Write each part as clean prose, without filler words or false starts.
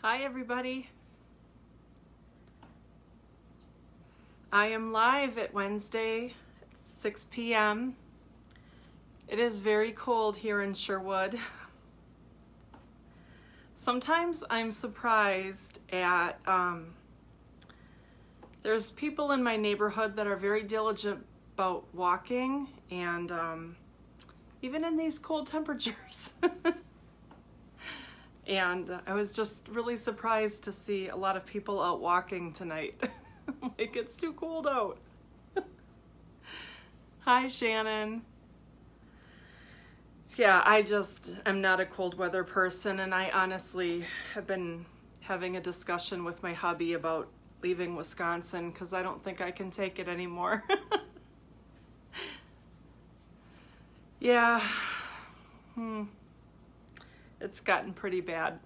Hi everybody. I am live at Wednesday at 6 p.m. It is very cold here in Sherwood. Sometimes I'm surprised at, there's people in my neighborhood that are very diligent about walking and even in these cold temperatures. And I was just really surprised to see a lot of people out walking tonight. Like, it's too cold out. Hi, Shannon. Yeah, I'm not a cold weather person, and I honestly have been having a discussion with my hubby about leaving Wisconsin because I don't think I can take it anymore. Yeah. It's gotten pretty bad.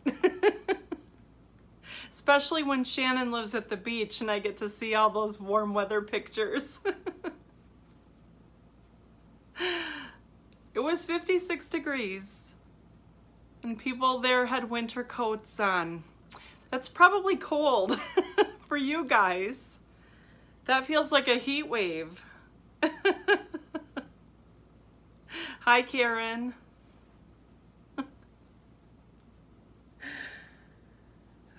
Especially when Shannon lives at the beach and I get to see all those warm weather pictures. It was 56 degrees and people there had winter coats on. That's probably cold for you guys. That feels like a heat wave. Hi, Karen.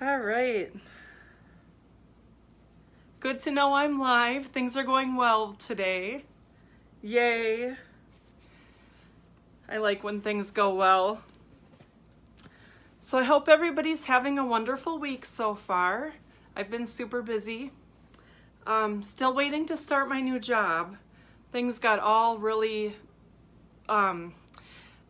All right. Good to know I'm live. Things are going well today. Yay. I like when things go well. So I hope everybody's having a wonderful week so far. I've been super busy. Still waiting to start my new job. Things got all really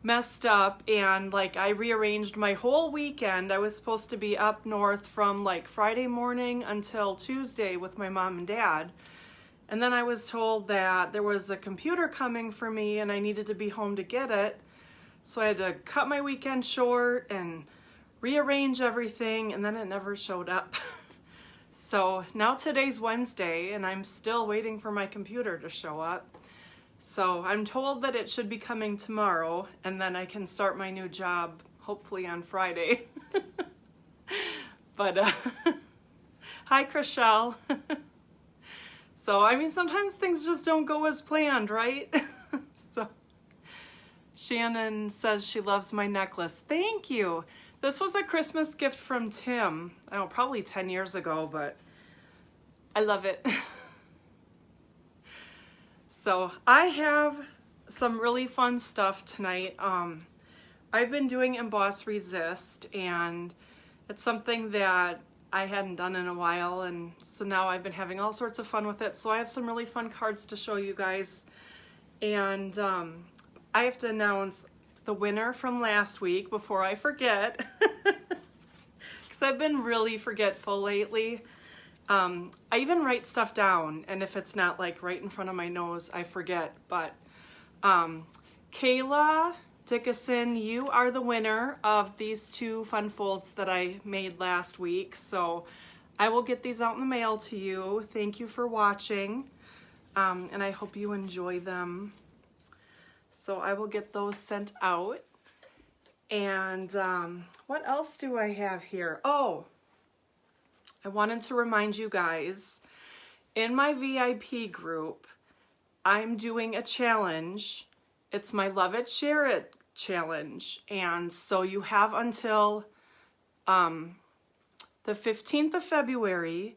messed up, and like I rearranged my whole weekend. I was supposed to be up north from like Friday morning until Tuesday with my mom and dad. And then I was told that there was a computer coming for me and I needed to be home to get it. So I had to cut my weekend short and rearrange everything, and then it never showed up. So now today's Wednesday and I'm still waiting for my computer to show up. So I'm told that it should be coming tomorrow, and then I can start my new job hopefully on Friday. But hi, Chriselle. So I mean, sometimes things just don't go as planned, right? So Shannon says she loves my necklace. Thank you. This was a Christmas gift from Tim. I don't know, probably 10 years ago, but I love it. So I have some really fun stuff tonight. I've been doing Emboss Resist, and it's something that I hadn't done in a while, and so now I've been having all sorts of fun with it. So I have some really fun cards to show you guys, and I have to announce the winner from last week before I forget, because I've been really forgetful lately. I even write stuff down, and if it's not like right in front of my nose, I forget. But Kayla Dickinson, you are the winner of these two fun folds that I made last week. So I will get these out in the mail to you. Thank you for watching, and I hope you enjoy them. So I will get those sent out. And what else do I have here? Oh, I wanted to remind you guys, in my VIP group, I'm doing a challenge. It's my Love It, Share It challenge. And so you have until the 15th of February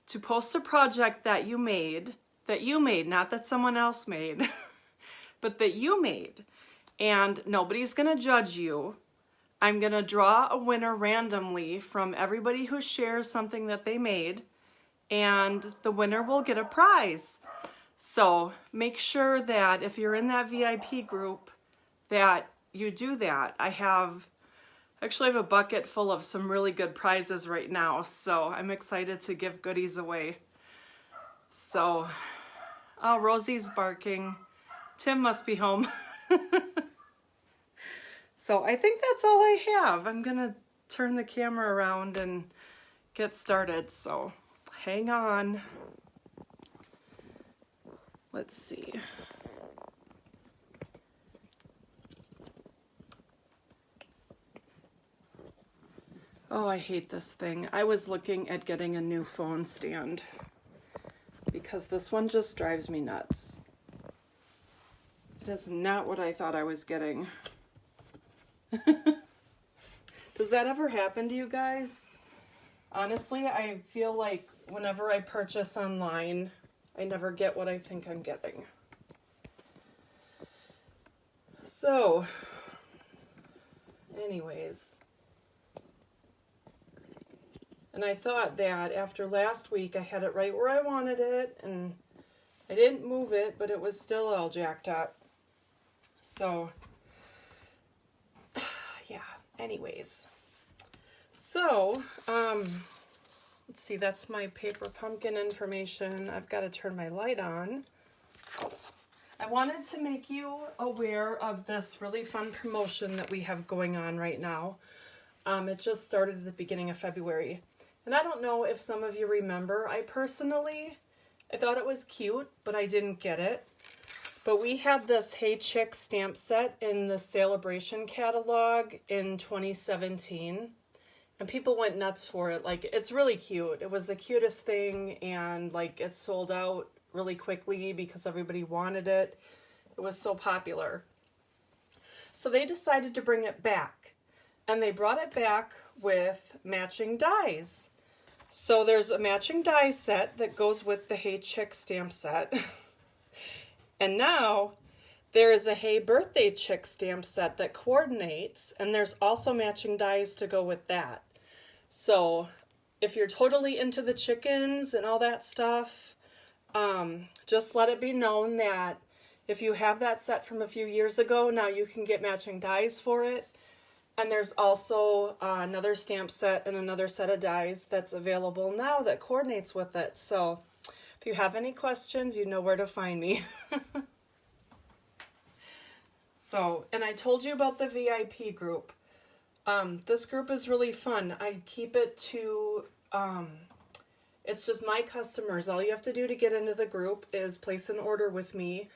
to post a project that you made, not that someone else made, but that you made. And nobody's gonna judge you. I'm gonna draw a winner randomly from everybody who shares something that they made, and the winner will get a prize. So make sure that if you're in that VIP group that you do that. I actually have a bucket full of some really good prizes right now, so I'm excited to give goodies away. So, oh, Rosie's barking. Tim must be home. So I think that's all I have. I'm gonna turn the camera around and get started, so hang on. Let's see. Oh, I hate this thing. I was looking at getting a new phone stand because this one just drives me nuts. It is not what I thought I was getting. Does that ever happen to you guys? Honestly, I feel like whenever I purchase online, I never get what I think I'm getting. So, anyways. And I thought that after last week I had it right where I wanted it, and I didn't move it, but it was still all jacked up. So, yeah, anyways. So, let's see, that's my paper pumpkin information. I've got to turn my light on. I wanted to make you aware of this really fun promotion that we have going on right now. It just started at the beginning of February. And I don't know if some of you remember, I thought it was cute, but I didn't get it. But we had this Hey Chick stamp set in the Celebration catalog in 2017. And people went nuts for it. Like, it's really cute. It was the cutest thing, and like it sold out really quickly because everybody wanted it. It was so popular. So they decided to bring it back. And they brought it back with matching dies. So there's a matching die set that goes with the Hey Chick stamp set. And now there is a Hey Birthday Chick stamp set that coordinates, and there's also matching dies to go with that. So if you're totally into the chickens and all that stuff, just let it be known that if you have that set from a few years ago, now you can get matching dies for it. And there's also another stamp set and another set of dies that's available now that coordinates with it. So if you have any questions, you know where to find me. So, and I told you about the VIP group. This group is really fun. I keep it to, it's just my customers. All you have to do to get into the group is place an order with me.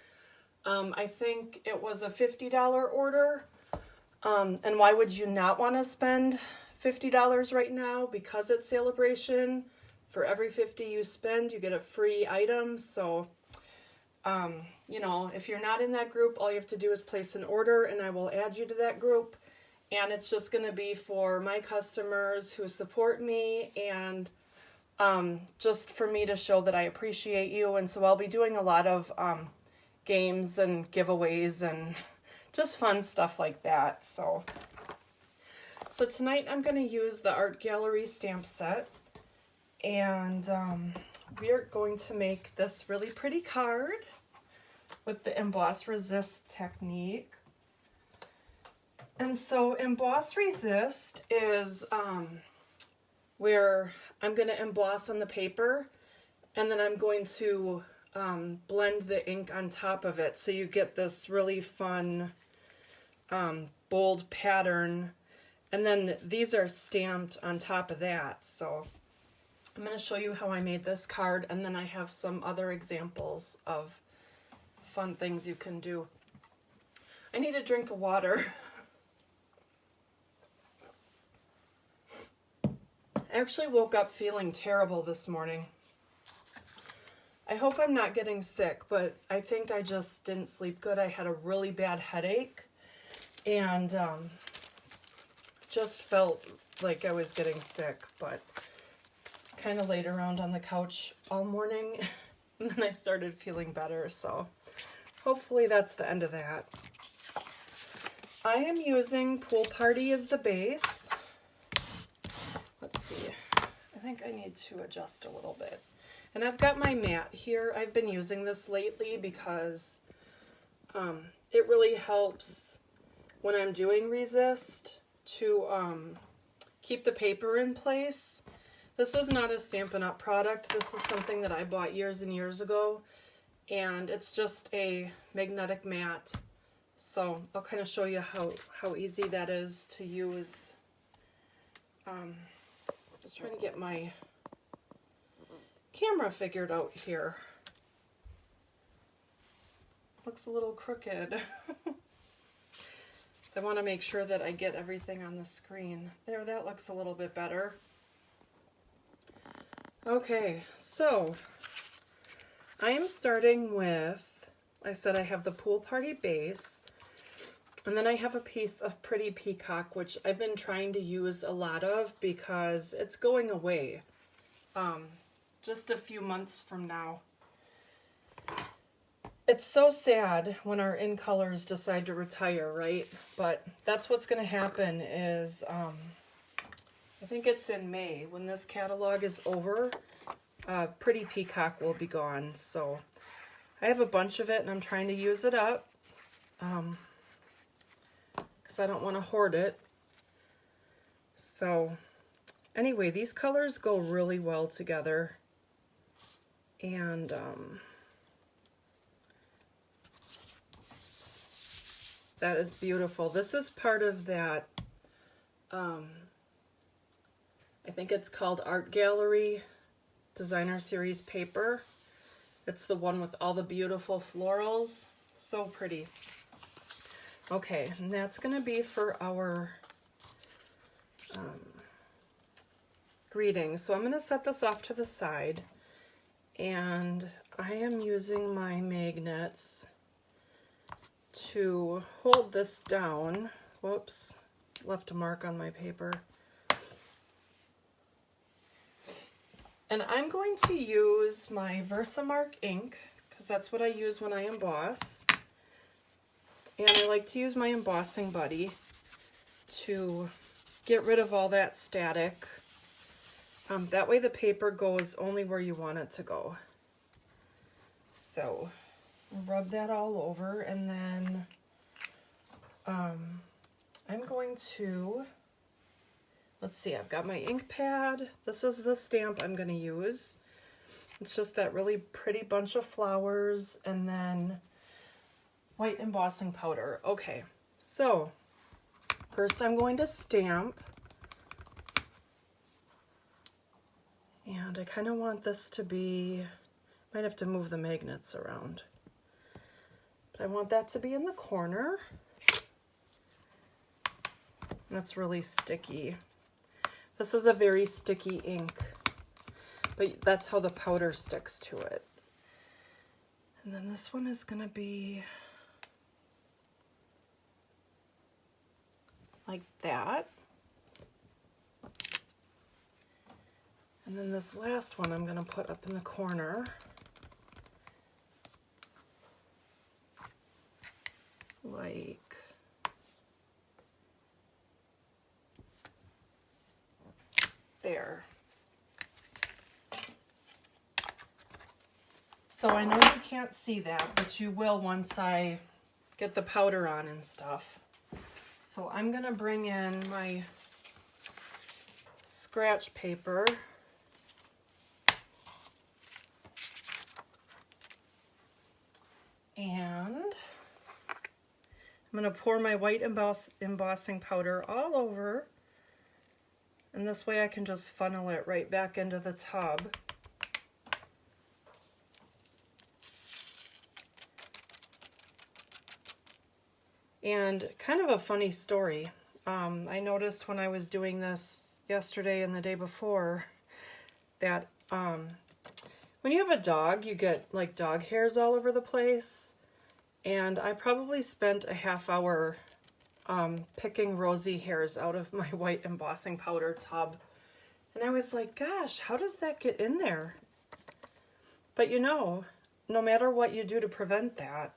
I think it was a $50 order. And why would you not want to spend $50 right now? Because it's Celebration. For every $50 you spend, you get a free item. So, you know, if you're not in that group, all you have to do is place an order and I will add you to that group. And it's just going to be for my customers who support me and just for me to show that I appreciate you. And so I'll be doing a lot of games and giveaways and just fun stuff like that. So tonight I'm going to use the Art Gallery stamp set, and we are going to make this really pretty card with the Emboss Resist technique. And so Emboss Resist is where I'm going to emboss on the paper, and then I'm going to blend the ink on top of it, so you get this really fun bold pattern, and then these are stamped on top of that. So I'm going to show you how I made this card, and then I have some other examples of fun things you can do. I need a drink of water. I actually woke up feeling terrible this morning. I hope I'm not getting sick, but I think I just didn't sleep good. I had a really bad headache and just felt like I was getting sick, but kind of laid around on the couch all morning and then I started feeling better, so hopefully that's the end of that. I am using Pool Party as the base. Let's see, I think I need to adjust a little bit. And I've got my mat here. I've been using this lately because it really helps when I'm doing resist to keep the paper in place. This is not a Stampin' Up! Product. This is something that I bought years and years ago, and it's just a magnetic mat. So I'll kind of show you how easy that is to use. Just trying to get my camera figured out here. Looks a little crooked. I want to make sure that I get everything on the screen. There, that looks a little bit better. Okay, so I am starting with, I said I have the Pool Party base, and then I have a piece of Pretty Peacock, which I've been trying to use a lot of because it's going away just a few months from now. It's so sad when our in colors decide to retire, right? But that's what's going to happen is, I think it's in May, when this catalog is over, Pretty Peacock will be gone. So I have a bunch of it and I'm trying to use it up because I don't want to hoard it. So anyway, these colors go really well together. And that is beautiful. This is part of that, I think it's called Art Gallery Designer Series paper. It's the one with all the beautiful florals. So pretty. Okay, and that's going to be for our greeting. So I'm going to set this off to the side. And I am using my magnets to hold this down. Whoops, left a mark on my paper. And I'm going to use my Versamark ink, because that's what I use when I emboss. And I like to use my embossing buddy to get rid of all that static. That way the paper goes only where you want it to go. So rub that all over, and then I'm going to, let's see, I've got my ink pad. This is the stamp I'm going to use. It's just that really pretty bunch of flowers, and then white embossing powder. Okay, so first I'm going to stamp. And I kind of want this to be, might have to move the magnets around. But I want that to be in the corner. That's really sticky. This is a very sticky ink, but that's how the powder sticks to it. And then this one is going to be like that. And then this last one I'm going to put up in the corner. Like there. So I know you can't see that, but you will once I get the powder on and stuff. So I'm going to bring in my scratch paper. And I'm going to pour my white embossing powder all over, and this way I can just funnel it right back into the tub. And kind of a funny story. I noticed when I was doing this yesterday and the day before that when you have a dog, you get like dog hairs all over the place. And I probably spent a half hour picking rosy hairs out of my white embossing powder tub. And I was like, gosh, how does that get in there? But you know, no matter what you do to prevent that,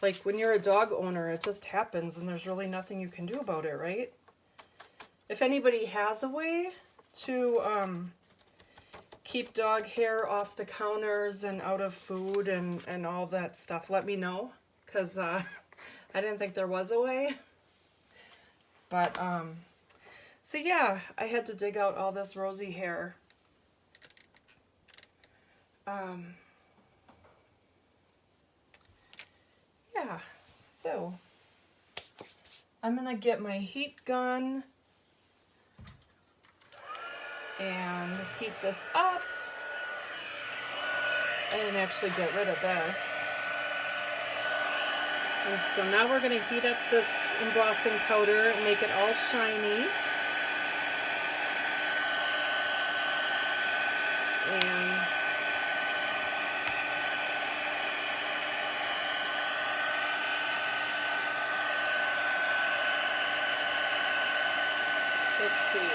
like when you're a dog owner, it just happens and there's really nothing you can do about it, right? If anybody has a way to keep dog hair off the counters and out of food and all that stuff, let me know, because I didn't think there was a way. But so yeah, I had to dig out all this rosy hair. Yeah, so I'm gonna get my heat gun and heat this up and actually get rid of this. And so now we're going to heat up this embossing powder and make it all shiny. And let's see.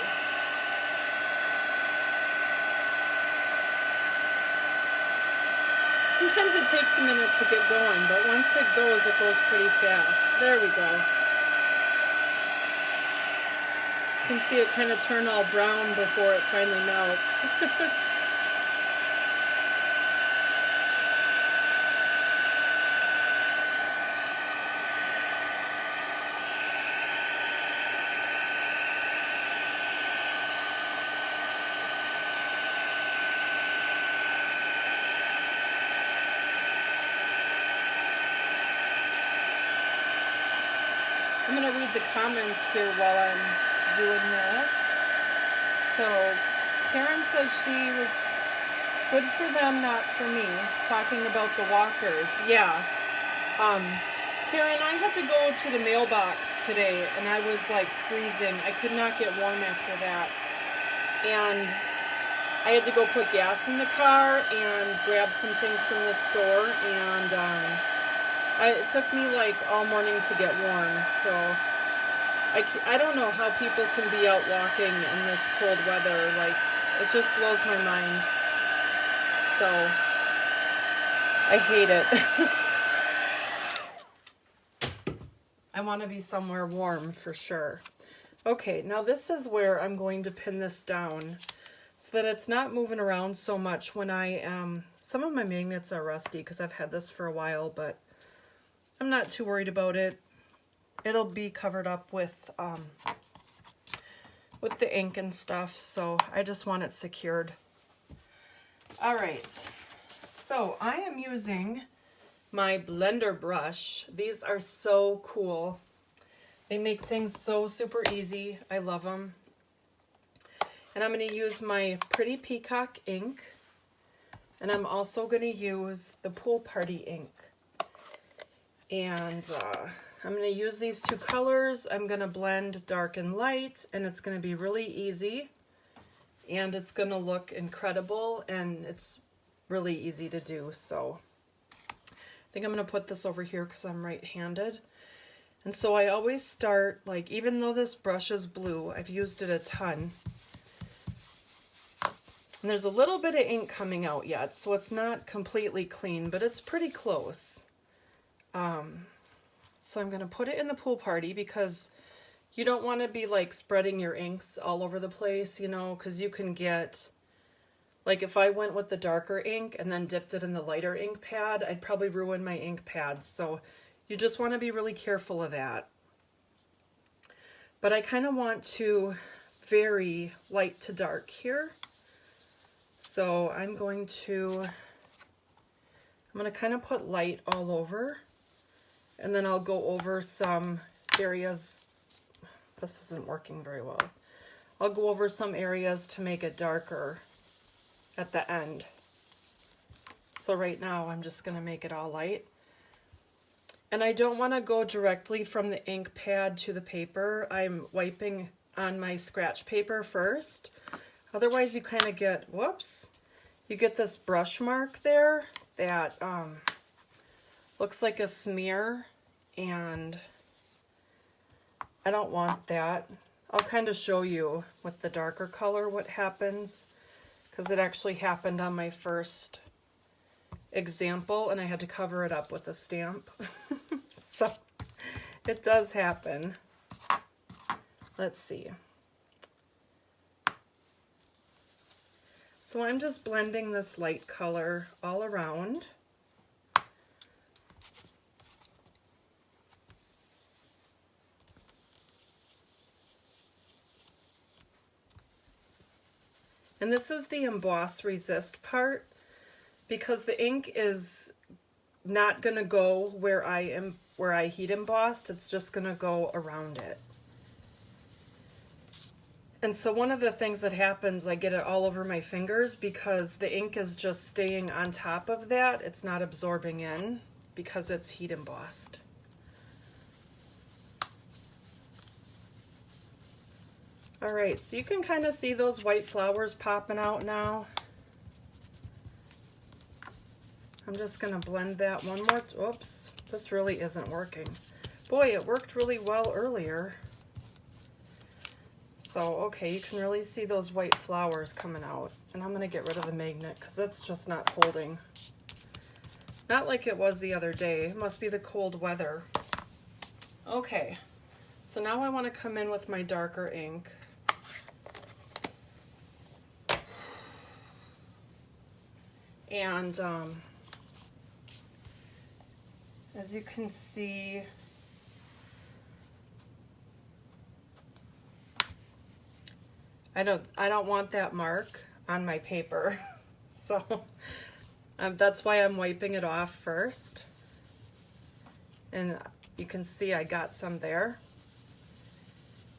Sometimes it takes a minute to get going, but once it goes pretty fast. There we go. You can see it kind of turn all brown before it finally melts. I'm going to read the comments here while I'm doing this. So, Karen says she was good for them, not for me, talking about the walkers. Yeah. Karen, I had to go to the mailbox today, and I was like freezing. I could not get warm after that. And I had to go put gas in the car and grab some things from the store, and it took me like all morning to get warm, so I don't know how people can be out walking in this cold weather. Like, it just blows my mind. So, I hate it. I want to be somewhere warm for sure. Okay, now this is where I'm going to pin this down so that it's not moving around so much when I am. Some of my magnets are rusty because I've had this for a while, but I'm not too worried about it. It'll be covered up with the ink and stuff, so I just want it secured. All right, so I am using my blender brush. These are so cool. They make things so super easy. I love them. And I'm going to use my Pretty Peacock ink, and I'm also going to use the Pool Party ink. And I'm going to use these two colors. I'm going to blend dark and light, and it's going to be really easy, and it's going to look incredible, and it's really easy to do. So I think I'm going to put this over here because I'm right-handed. And so I always start, like, even though this brush is blue, I've used it a ton, and there's a little bit of ink coming out yet, so it's not completely clean, but it's pretty close. So I'm going to put it in the Pool Party because you don't want to be like spreading your inks all over the place, you know, because you can get, like, if I went with the darker ink and then dipped it in the lighter ink pad, I'd probably ruin my ink pads. So you just want to be really careful of that. But I kind of want to vary light to dark here. So I'm going to kind of put light all over. And then I'll go over some areas. This isn't working very well. I'll go over some areas to make it darker at the end. So right now I'm just going to make it all light. And I don't want to go directly from the ink pad to the paper. I'm wiping on my scratch paper first. Otherwise you kind of get, whoops, you get this brush mark there that looks like a smear, and I don't want that. I'll kind of show you with the darker color what happens, because it actually happened on my first example and I had to cover it up with a stamp. So it does happen. Let's see. So I'm just blending this light color all around. And this is the emboss resist part, because the ink is not going to go where I heat embossed. It's just going to go around it. And so one of the things that happens, I get it all over my fingers because the ink is just staying on top of that. It's not absorbing in because it's heat embossed. All right, so you can kind of see those white flowers popping out now. I'm just gonna blend that one more. Oops, this really isn't working. Boy, it worked really well earlier. So, okay, you can really see those white flowers coming out. And I'm gonna get rid of the magnet because that's just not holding. Not like it was the other day. It must be the cold weather. Okay, so now I wanna come in with my darker ink. And as you can see, I don't want that mark on my paper, so that's why I'm wiping it off first. And you can see I got some there.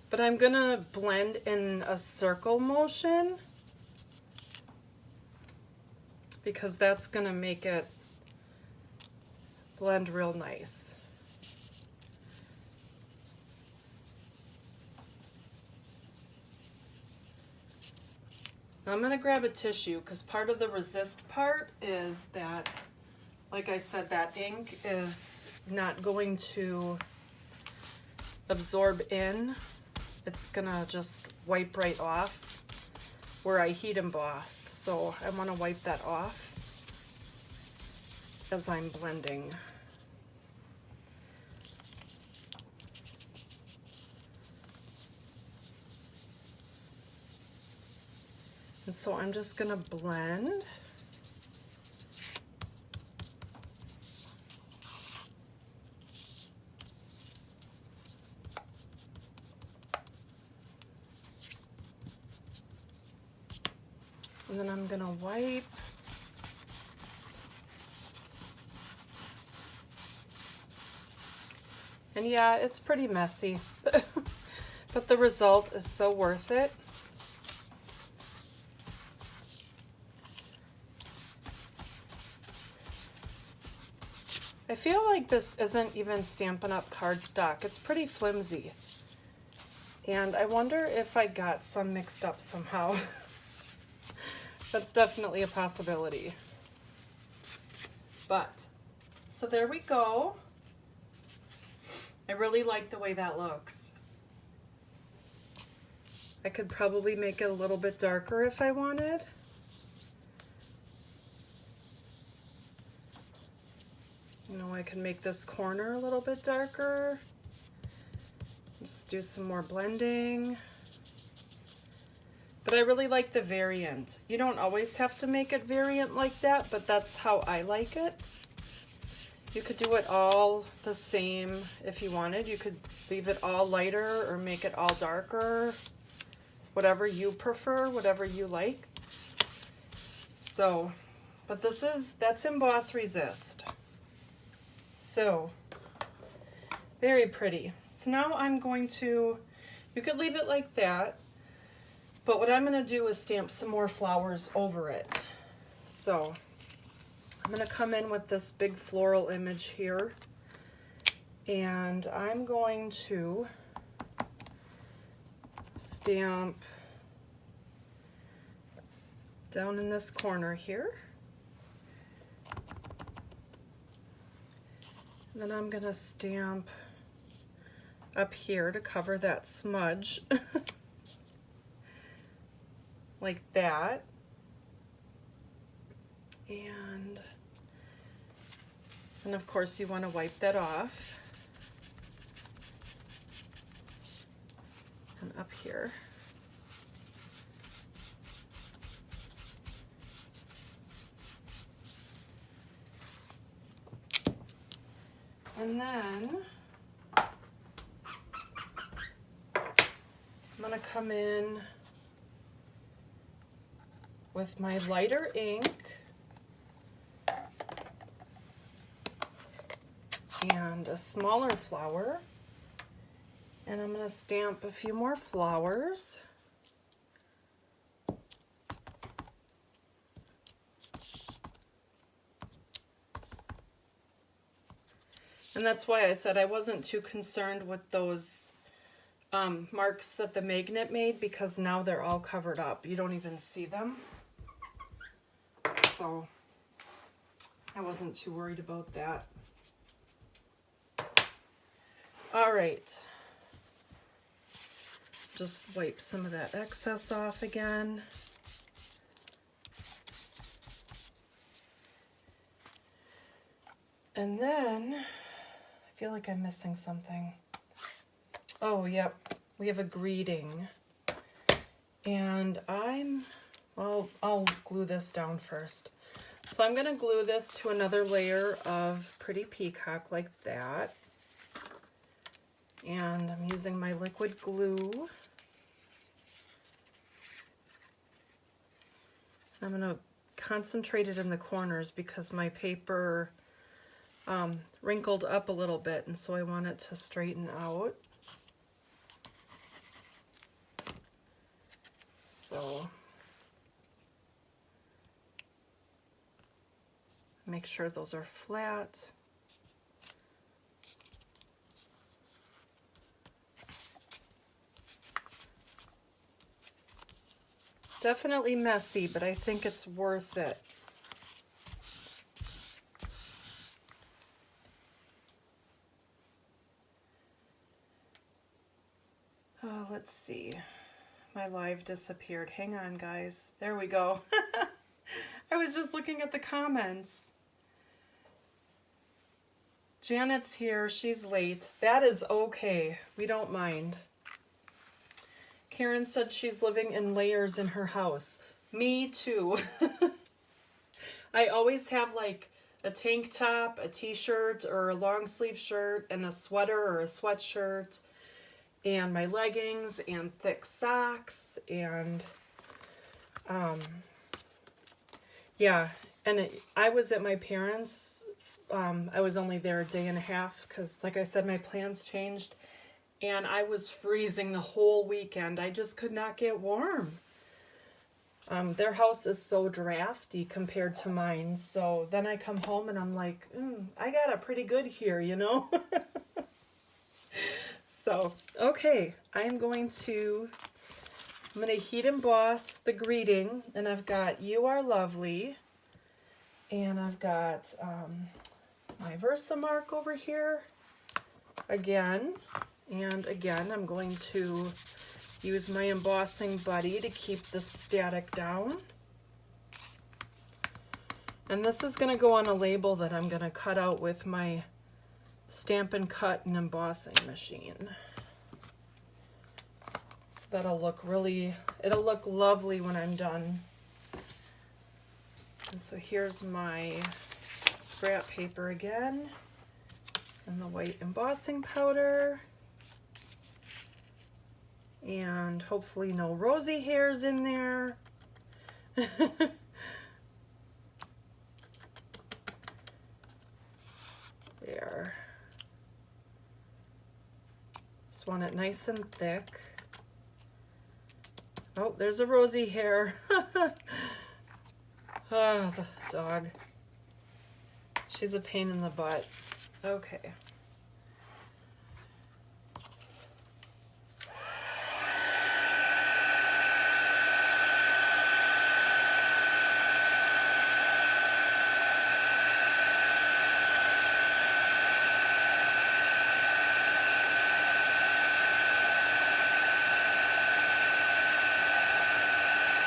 But I'm gonna blend in a circle motion because that's gonna make it blend real nice. I'm gonna grab a tissue because part of the resist part is that, like I said, that ink is not going to absorb in. It's gonna just wipe right off where I heat embossed. So I wanna wipe that off as I'm blending. And so I'm just gonna blend. And then I'm gonna wipe. And yeah, it's pretty messy, but the result is so worth it. I feel like this isn't even Stampin' Up! Cardstock. It's pretty flimsy. And I wonder if I got some mixed up somehow. That's definitely a possibility. But, so there we go. I really like the way that looks. I could probably make it a little bit darker if I wanted. You know, I can make this corner a little bit darker. Just do some more blending. But I really like the variant. You don't always have to make it variant like that, but that's how I like it. You could do it all the same if you wanted. You could leave it all lighter or make it all darker. Whatever you prefer, whatever you like. So, but that's Emboss Resist. So, very pretty. So now I'm going to, you could leave it like that, but what I'm going to do is stamp some more flowers over it. So, I'm going to come in with this big floral image here, and I'm going to stamp down in this corner here. And then I'm gonna stamp up here to cover that smudge. Like that. And of course you want to wipe that off. And up here. And then I'm gonna come in with my lighter ink and a smaller flower, and I'm gonna stamp a few more flowers. And that's why I said I wasn't too concerned with those marks that the magnet made, because now they're all covered up. You don't even see them. So I wasn't too worried about that. All right. Just wipe some of that excess off again. And then I feel like I'm missing something. Oh, yep. We have a greeting. And I'll glue this down first. So I'm going to glue this to another layer of Pretty Peacock like that. And I'm using my liquid glue. I'm going to concentrate it in the corners because my paper wrinkled up a little bit, and so I want it to straighten out. So make sure those are flat. Definitely messy, but I think it's worth it. Let's see. My live disappeared. Hang on, guys. There we go. I was just looking at the comments. Janet's here. She's late. That is okay. We don't mind. Karen said she's living in layers in her house. Me too. I always have like a tank top, a t-shirt, or a long sleeve shirt, and a sweater or a sweatshirt, and my leggings, and thick socks, and yeah. And I was at my parents'. I was only there a day and a half because, like I said, my plans changed. And I was freezing the whole weekend. I just could not get warm. Their house is so drafty compared to mine. So then I come home and I'm like, I got it pretty good here, you know? So, okay. I'm going to heat emboss the greeting. And I've got You Are Lovely. And I've got my Versamark over here again. And again, I'm going to use my embossing buddy to keep the static down. And this is going to go on a label that I'm going to cut out with my Stampin' Cut and embossing machine. So that'll look it'll look lovely when I'm done. And so here's my scrap paper again, and the white embossing powder. And hopefully no rosy hairs in there. There. Just want it nice and thick. Oh, there's a rosy hair. Oh, the dog. She's a pain in the butt. Okay.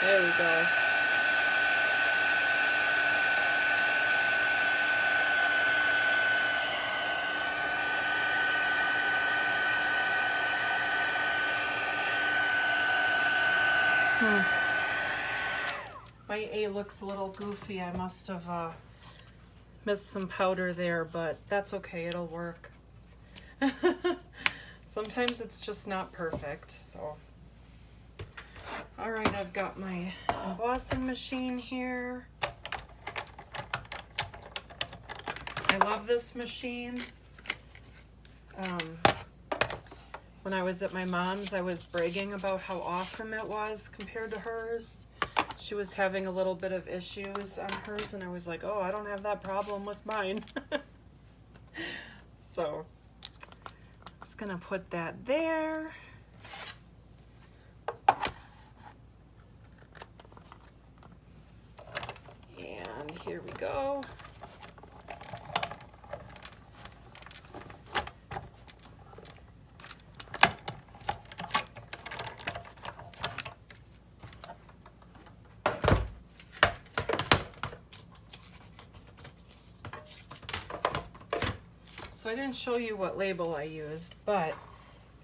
There we go. My A looks a little goofy. I must have missed some powder there, but that's okay. It'll work. Sometimes it's just not perfect, so. All right, I've got my embossing machine here. I love this machine. When I was at my mom's, I was bragging about how awesome it was compared to hers. She was having a little bit of issues on hers, and I was like, oh, I don't have that problem with mine. So, just gonna put that there. Here we go. So I didn't show you what label I used, but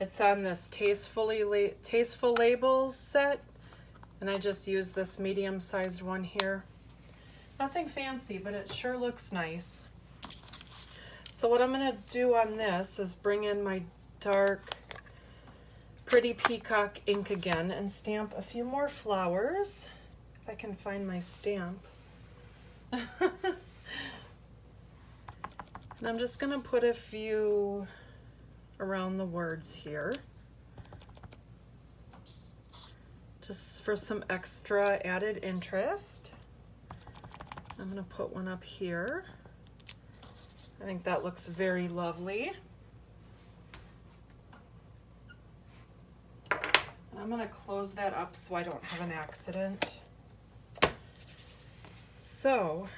it's on this Tasteful Labels set, and I just used this medium-sized one here. Nothing fancy, but it sure looks nice. So what I'm gonna do on this is bring in my dark Pretty Peacock ink again and stamp a few more flowers, if I can find my stamp. And I'm just gonna put a few around the words here, just for some extra added interest. I'm gonna put one up here. I think that looks very lovely. And I'm gonna close that up so I don't have an accident. So,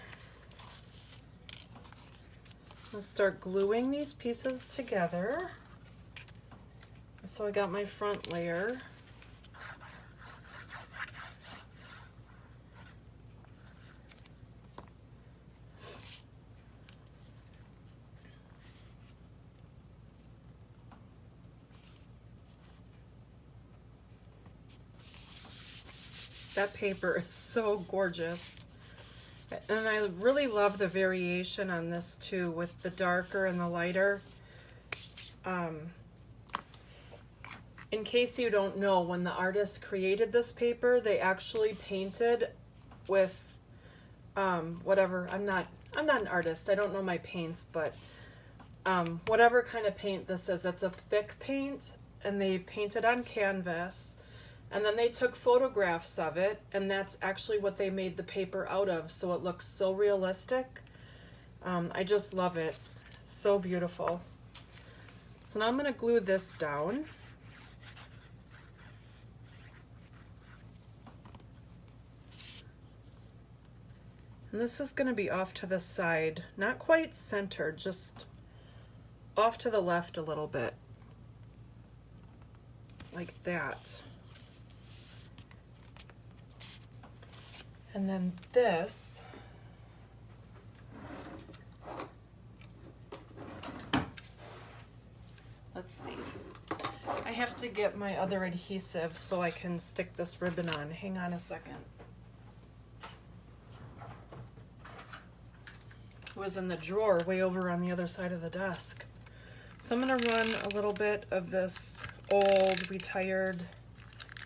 I'll start gluing these pieces together. So I got my front layer. That paper is so gorgeous. And I really love the variation on this too, with the darker and the lighter. In case you don't know, when the artist created this paper, they actually painted with whatever, I'm not an artist, I don't know my paints, but whatever kind of paint this is, it's a thick paint, and they painted on canvas. And then they took photographs of it, and that's actually what they made the paper out of, so it looks so realistic. I just love it. So beautiful. So now I'm going to glue this down. And this is going to be off to the side, not quite centered, just off to the left a little bit, like that. And then this, let's see. I have to get my other adhesive so I can stick this ribbon on. Hang on a second. It was in the drawer way over on the other side of the desk. So I'm gonna run a little bit of this old, retired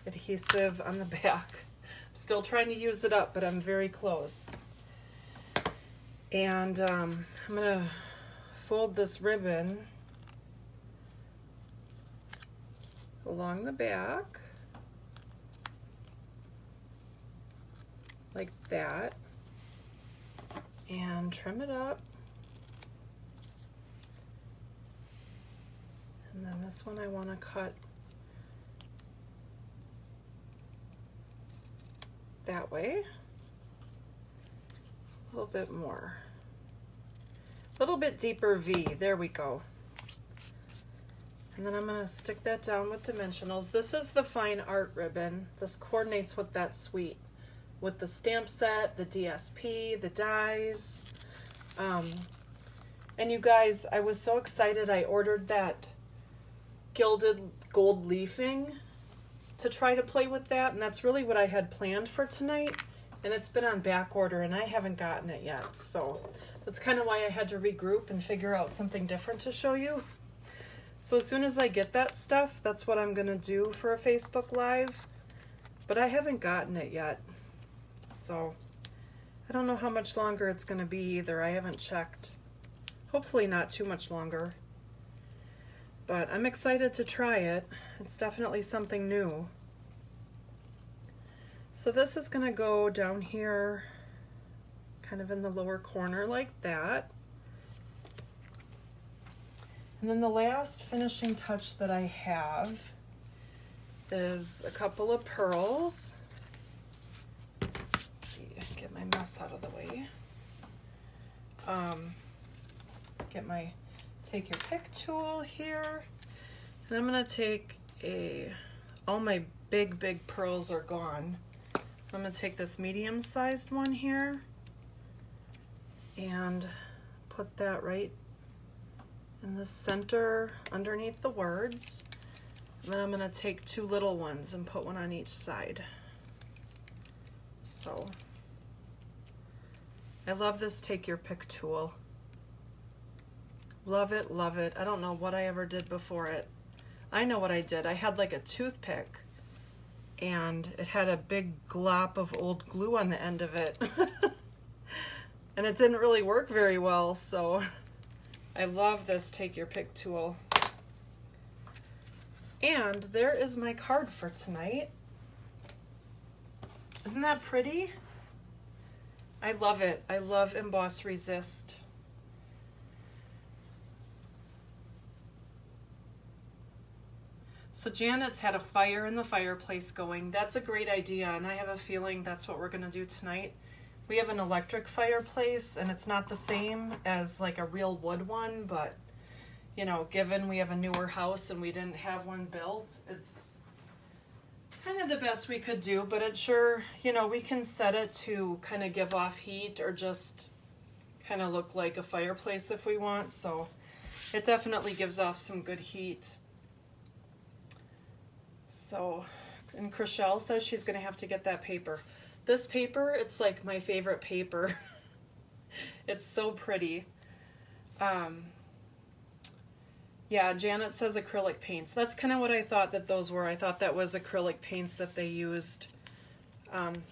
adhesive on the back. Still trying to use it up, but I'm very close. And I'm gonna fold this ribbon along the back, like that, and trim it up. And then this one I want to cut that way, a little bit more, a little bit deeper V, there we go. And then I'm going to stick that down with dimensionals. This is the fine art ribbon. This coordinates with that suite, with the stamp set, the DSP, the dies. And you guys, I was so excited I ordered that gilded gold leafing to try to play with that, and that's really what I had planned for tonight, and it's been on back order and I haven't gotten it yet, so that's kind of why I had to regroup and figure out something different to show you. So as soon as I get that stuff, that's what I'm gonna do for a Facebook Live, but I haven't gotten it yet, so I don't know how much longer it's gonna be either. I haven't checked. Hopefully not too much longer. But I'm excited to try it. It's definitely something new. So this is going to go down here, kind of in the lower corner like that. And then the last finishing touch that I have is a couple of pearls. Let's see, get my mess out of the way. get my take your pick tool here, and I'm gonna take all my big pearls are gone. I'm gonna take this medium-sized one here and put that right in the center underneath the words. And then I'm gonna take two little ones and put one on each side. So I love this take your pick tool. Love it, love it. I don't know what I ever did before it. I know what I did. I had like a toothpick and it had a big glop of old glue on the end of it. And it didn't really work very well, so I love this take your pick tool. And there is my card for tonight. Isn't that pretty? I love it. I love Emboss Resist. So Janet's had a fire in the fireplace going. That's a great idea, and I have a feeling that's what we're gonna do tonight. We have an electric fireplace, and it's not the same as like a real wood one, but you know, given we have a newer house and we didn't have one built, it's kind of the best we could do, but it sure, you know, we can set it to kind of give off heat or just kind of look like a fireplace if we want, so it definitely gives off some good heat. So, and Chriselle says she's gonna have to get that paper. This paper, it's like my favorite paper. It's so pretty. Yeah, Janet says acrylic paints. That's kind of what I thought that those were. I thought that was acrylic paints that they used.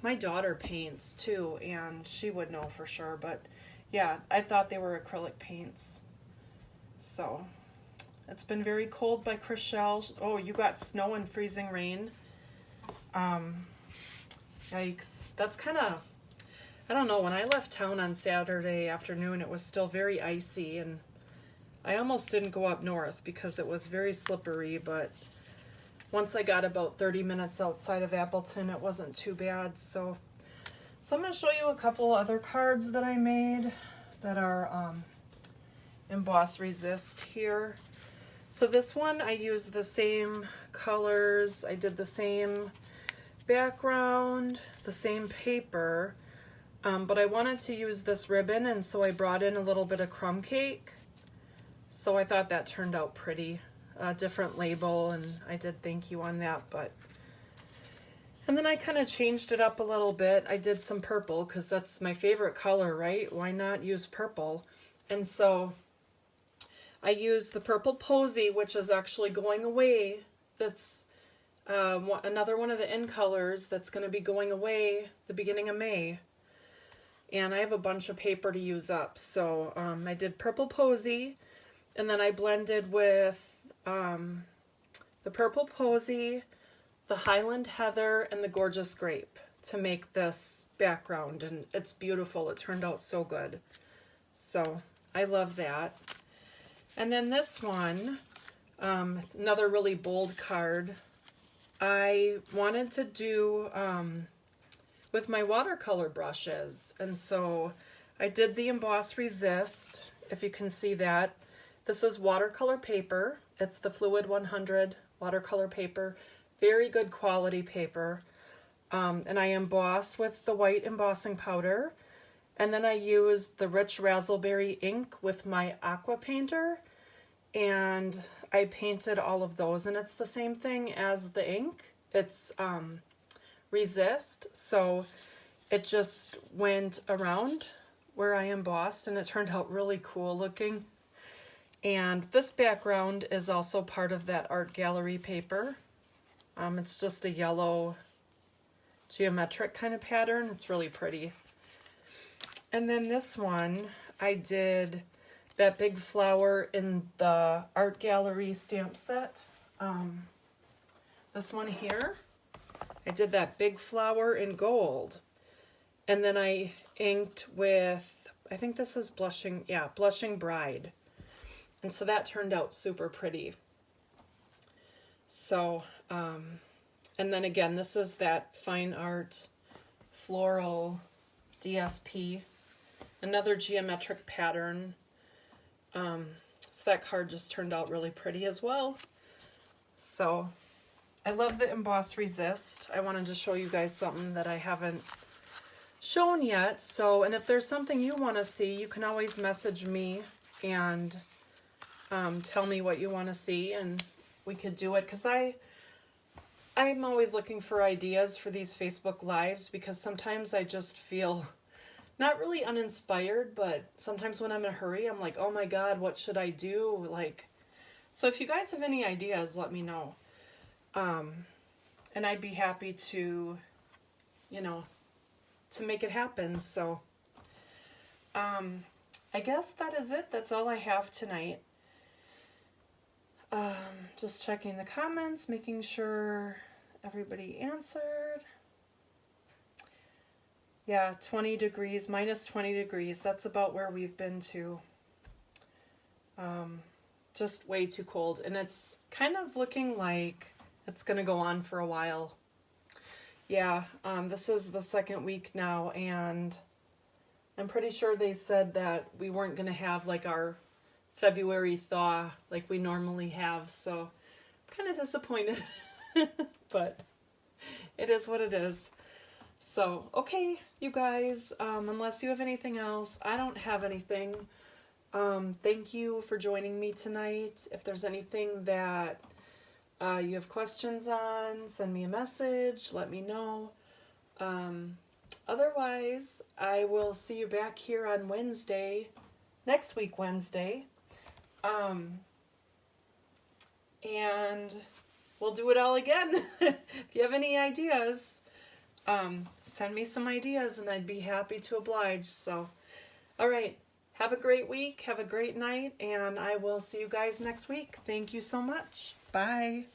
My daughter paints too, and she would know for sure, but yeah, I thought they were acrylic paints. So, it's been very cold by Chriselle. Oh, you got snow and freezing rain. Yikes. That's kind of, I don't know, when I left town on Saturday afternoon, it was still very icy, and I almost didn't go up north because it was very slippery, but once I got about 30 minutes outside of Appleton, it wasn't too bad. So I'm going to show you a couple other cards that I made that are Emboss Resist here. So this one, I used the same colors. I did the same background, the same paper, but I wanted to use this ribbon, and so I brought in a little bit of crumb cake. So I thought that turned out pretty. Different label, and I did thank you on that, and then I kind of changed it up a little bit. I did some purple because that's my favorite color, right? Why not use purple? And so I used the purple posy, which is actually going away. That's another one of the in colors that's going to be going away the beginning of May. And I have a bunch of paper to use up. So I did purple posy, and then I blended with the purple posy, the Highland Heather, and the Gorgeous Grape to make this background, and it's beautiful. It turned out so good. So I love that. And then this one, another really bold card, I wanted to do with my watercolor brushes, and so I did the Emboss Resist, if you can see that. This is watercolor paper. It's the Fluid 100 watercolor paper. Very good quality paper. And I embossed with the white embossing powder. And then I used the rich raspberry ink with my aqua painter. And I painted all of those. And it's the same thing as the ink. It's Resist. So it just went around where I embossed, and it turned out really cool looking. And this background is also part of that art gallery paper. It's just a yellow geometric kind of pattern. It's really pretty. And then this one, I did that big flower in the art gallery stamp set. This one here, I did that big flower in gold. And then I inked with, I think this is Blushing Bride. And so that turned out super pretty. So, and then again, this is that Fine Art Floral DSP another geometric pattern. So that card just turned out really pretty as well. So I love the Emboss Resist. I wanted to show you guys something that I haven't shown yet. So, and if there's something you want to see, you can always message me and tell me what you want to see, and we could do it, because I'm always looking for ideas for these Facebook Lives, because sometimes I just feel not really uninspired, but sometimes when I'm in a hurry, I'm like, oh my God, what should I do? Like, so if you guys have any ideas, let me know. And I'd be happy to, you know, to make it happen. So, I guess that is it. That's all I have tonight. Just checking the comments, making sure everybody answered. Yeah, 20 degrees, minus 20 degrees. That's about where we've been to. Just way too cold. And it's kind of looking like it's going to go on for a while. Yeah, this is the second week now, and I'm pretty sure they said that we weren't going to have like our February thaw like we normally have. So I'm kind of disappointed. But it is what it is. So, okay, you guys, unless you have anything else, I don't have anything. Thank you for joining me tonight. If there's anything that you have questions on, send me a message, let me know. Otherwise, I will see you back here on Wednesday, next week Wednesday. And we'll do it all again. If you have any ideas, send me some ideas and I'd be happy to oblige. So, all right, have a great week, have a great night, and I will see you guys next week. Thank you so much. Bye.